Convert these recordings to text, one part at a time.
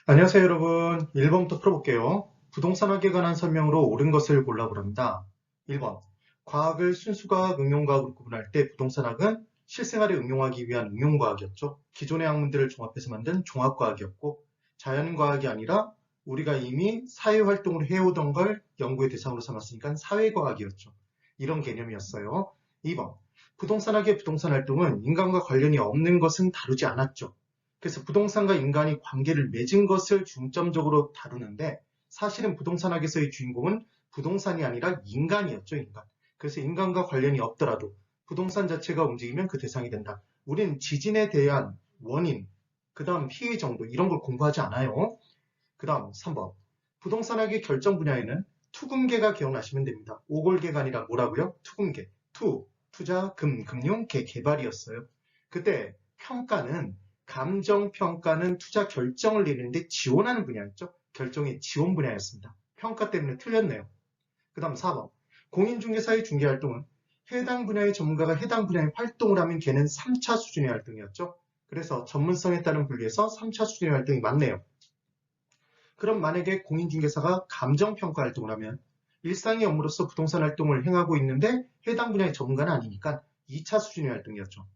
안녕하세요, 여러분. 1번부터 풀어볼게요. 부동산학에 관한 설명으로 옳은 것을 골라보랍니다. 1번. 과학을 순수과학, 응용과학으로 구분할 때 부동산학은 실생활에 응용하기 위한 응용과학이었죠. 기존의 학문들을 종합해서 만든 종합과학이었고, 자연과학이 아니라 우리가 이미 사회활동을 해오던 걸 연구의 대상으로 삼았으니까 사회과학이었죠. 이런 개념이었어요. 2번. 부동산학의 부동산 활동은 인간과 관련이 없는 것은 다루지 않았죠. 그래서 부동산과 인간이 관계를 맺은 것을 중점적으로 다루는데 사실은 부동산학에서의 주인공은 부동산이 아니라 인간이었죠, 인간. 그래서 인간과 관련이 없더라도 부동산 자체가 움직이면 그 대상이 된다. 우리는 지진에 대한 원인, 그 다음 피해 정도 이런 걸 공부하지 않아요. 그 다음 3번. 부동산학의 결정 분야에는 투금계가 기억나시면 됩니다. 오골계가 아니라 뭐라고요? 투금계. 투자, 금융, 개발이었어요. 그때 평가는 감정평가는 투자 결정을 내리는데 지원하는 분야였죠. 결정의 지원 분야였습니다. 평가 때문에 틀렸네요. 그 다음 4번. 공인중개사의 중개활동은 해당 분야의 전문가가 해당 분야의 활동을 하면 걔는 3차 수준의 활동이었죠. 그래서 전문성에 따른 분류에서 3차 수준의 활동이 맞네요. 그럼 만약에 공인중개사가 감정평가 활동을 하면 일상의 업무로서 부동산 활동을 행하고 있는데 해당 분야의 전문가는 아니니까 2차 수준의 활동이었죠.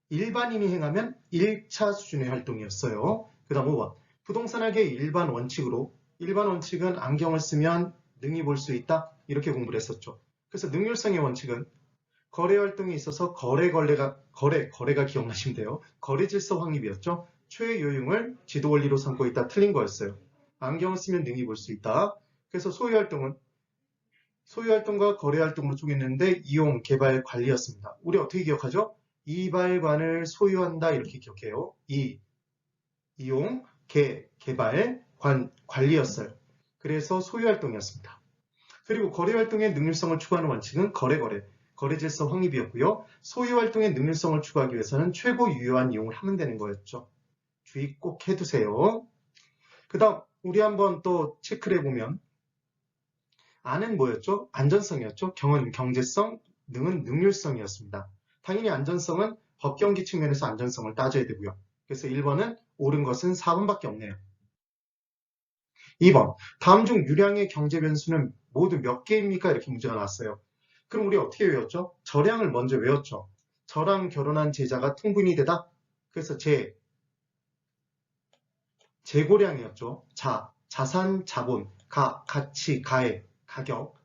일반인이 행하면 1차 수준의 활동이었어요. 그 다음 5번. 부동산학의 일반 원칙은 안경을 쓰면 능히 볼 수 있다. 이렇게 공부를 했었죠. 그래서 능률성의 원칙은 거래 활동에 있어서 거래가 기억나시면 돼요. 거래 질서 확립이었죠. 최의 요용을 지도 원리로 삼고 있다. 틀린 거였어요. 안경을 쓰면 능히 볼 수 있다. 그래서 소유활동과 거래활동으로 쪼갰는데 이용, 개발, 관리였습니다. 우리 어떻게 기억하죠? 이발관을 소유한다 이렇게 기억해요. 이용, 개발, 관리였어요. 그래서 소유활동이었습니다. 그리고 거래활동의 능률성을 추구하는 원칙은 거래 질서 확립이었고요. 소유활동의 능률성을 추구하기 위해서는 최고 유효한 이용을 하면 되는 거였죠. 주의 꼭 해두세요. 그 다음 우리 한번 또 체크를 해보면 안은 뭐였죠? 안전성이었죠. 경은 경제성, 능은 능률성이었습니다. 당연히 안전성은 법경기 측면에서 안전성을 따져야 되고요. 그래서 1번은 옳은 것은 4번밖에 없네요. 2번, 다음 중 유량의 경제 변수는 모두 몇 개입니까? 이렇게 문제가 나왔어요. 그럼 우리 어떻게 외웠죠? 저량을 먼저 외웠죠. 저랑 결혼한 제자가 통분이 되다. 그래서 재고량이었죠. 자산, 자본, 가치, 가격,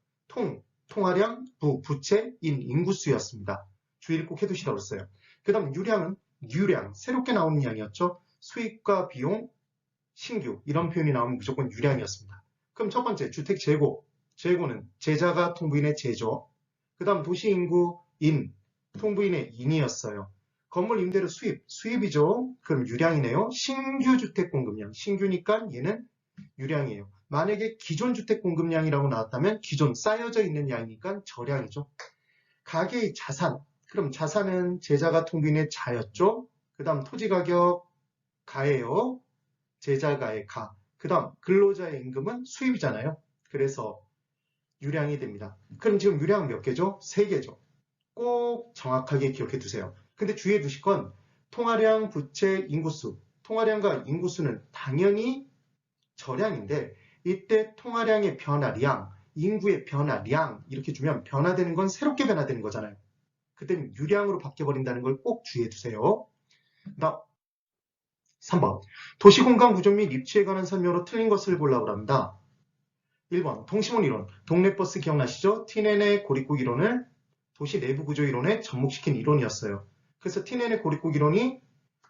통화량, 부채, 인구수였습니다. 주의를 꼭 해두시라고 했어요. 그 다음 유량은 유량, 새롭게 나오는 양이었죠. 수익과 비용, 신규 이런 표현이 나오면 무조건 유량이었습니다. 그럼 첫 번째 주택 재고는 제자가 통부인의 제조, 그 다음 도시인구 통부인의 인이었어요. 건물 임대료 수입이죠. 그럼 유량이네요. 신규 주택 공급량, 신규니까 얘는 유량이에요. 만약에 기존 주택 공급량이라고 나왔다면 기존 쌓여져 있는 양이니까 저량이죠. 가계의 자산, 그럼 자산은 제자가 통부인의 자였죠. 그 다음 토지 가격 가예요. 제자가의 가. 그 다음 근로자의 임금은 수입이잖아요. 그래서 유량이 됩니다. 그럼 지금 유량 몇 개죠? 3개죠. 꼭 정확하게 기억해 두세요. 근데 주의해 두실 건 통화량, 부채, 인구수. 통화량과 인구수는 당연히 저량인데 이때 통화량의 변화량, 인구의 변화량 이렇게 주면 변화되는 건 새롭게 변화되는 거잖아요. 그때는 유량으로 바뀌어버린다는 걸 꼭 주의해 두세요. 나 3번. 도시공간 구조 및 입지에 관한 설명으로 틀린 것을 골라보라 합니다. 1번. 동시몬 이론. 동네버스 기억나시죠? 티넨의 고립국 이론을 도시 내부 구조 이론에 접목시킨 이론이었어요. 그래서 티넨의 고립국 이론이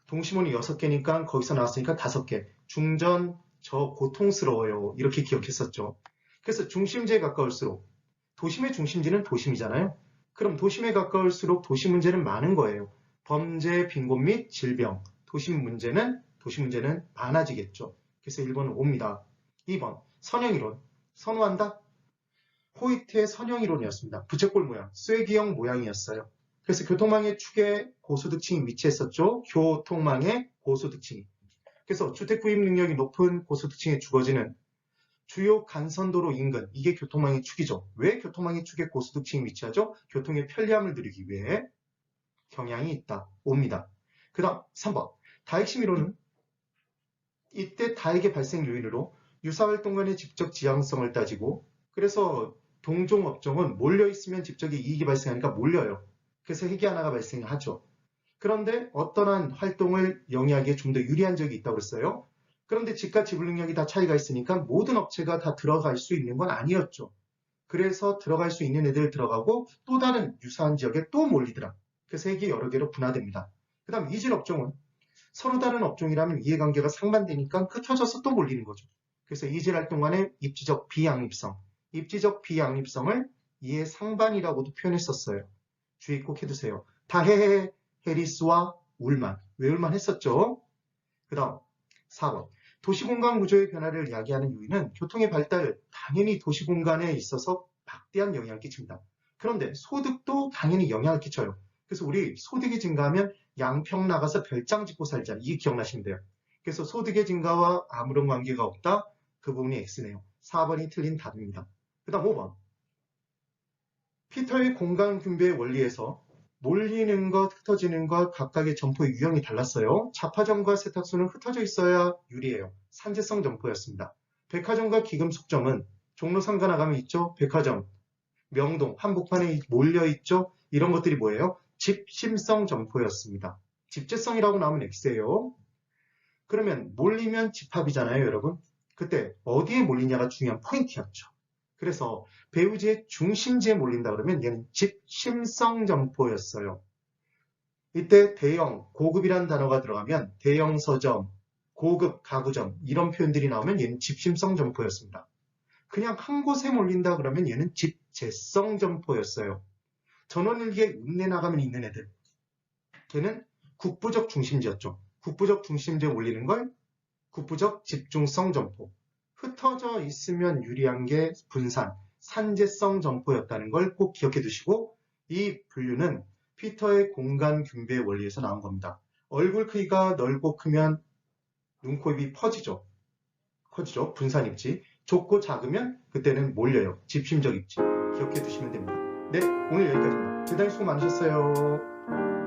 동시몬이 6개니까 거기서 나왔으니까 5개. 중전, 저 고통스러워요. 이렇게 기억했었죠. 그래서 중심지에 가까울수록 도심의 중심지는 도심이잖아요. 그럼 도심에 가까울수록 도시 문제는 많은 거예요. 범죄, 빈곤 및 질병. 도시 문제는 많아지겠죠. 그래서 1번은 옵니다. 2번 선형이론. 선호한다? 호이트의 선형이론이었습니다. 부채꼴 모양, 쐐기형 모양이었어요. 그래서 교통망의 축에 고소득층이 위치했었죠. 교통망의 고소득층이. 그래서 주택 구입 능력이 높은 고소득층에 주거지는 주요 간선도로 인근, 이게 교통망의 축이죠. 왜 교통망의 축에 고소득층이 위치하죠? 교통의 편리함을 누리기 위해 경향이 있다. 옵니다. 그 다음 3번. 다핵심 이론은 이때 다액의 발생 요인으로 유사활동 간의 직접 지향성을 따지고 그래서 동종업종은 몰려있으면 직접이 이익이 발생하니까 몰려요. 그래서 해기 하나가 발생하죠. 그런데 어떠한 활동을 영위하기에 좀 더 유리한 적이 있다고 그랬어요. 그런데 지가 지불 능력이 다 차이가 있으니까 모든 업체가 다 들어갈 수 있는 건 아니었죠. 그래서 들어갈 수 있는 애들 들어가고 또 다른 유사한 지역에 또 몰리더라. 그래서 이게 여러 개로 분화됩니다. 그 다음 이질 업종은 서로 다른 업종이라면 이해관계가 상반되니까 흩어져서 또 몰리는 거죠. 그래서 이질 활동 간의 입지적 비양립성을 이해 상반이라고도 표현했었어요. 주의 꼭 해두세요. 다해해 해리스와 울만 외울만 했었죠. 그 다음 4번 도시공간 구조의 변화를 이야기하는 요인은 교통의 발달, 당연히 도시공간에 있어서 막대한 영향을 끼칩니다. 그런데 소득도 당연히 영향을 끼쳐요. 그래서 우리 소득이 증가하면 양평 나가서 별장 짓고 살자. 이게 기억나시면 돼요. 그래서 소득의 증가와 아무런 관계가 없다. 그 부분이 X네요. 4번이 틀린 답입니다. 그 다음 5번 피터의 공간 분배의 원리에서 몰리는 것, 흩어지는 것 각각의 점포의 유형이 달랐어요. 자파점과 세탁소는 흩어져 있어야 유리해요. 산재성 점포였습니다. 백화점과 기금속점은 종로 상가 나가면 있죠. 백화점, 명동, 한복판에 몰려있죠. 이런 것들이 뭐예요? 집심성 점포였습니다. 집재성이라고 나오면 X예요. 그러면 몰리면 집합이잖아요, 여러분. 그때 어디에 몰리냐가 중요한 포인트였죠. 그래서 배우지의 중심지에 몰린다 그러면 얘는 집심성 점포였어요. 이때 대형, 고급이라는 단어가 들어가면 대형 서점, 고급 가구점 이런 표현들이 나오면 얘는 집심성 점포였습니다. 그냥 한 곳에 몰린다 그러면 얘는 집재성 점포였어요. 전원일기에 읍내 나가면 있는 애들. 걔는 국부적 중심지였죠. 국부적 중심지에 몰리는 걸 국부적 집중성 점포. 흩어져 있으면 유리한 게 분산, 산재성 점포였다는 걸 꼭 기억해 두시고 이 분류는 피터의 공간 균배의 원리에서 나온 겁니다. 얼굴 크기가 넓고 크면 눈, 코, 입이 퍼지죠. 커지죠. 분산 입지. 좁고 작으면 그때는 몰려요. 집심적 입지. 기억해 두시면 됩니다. 네, 오늘 여기까지입니다. 대단히 수고 많으셨어요.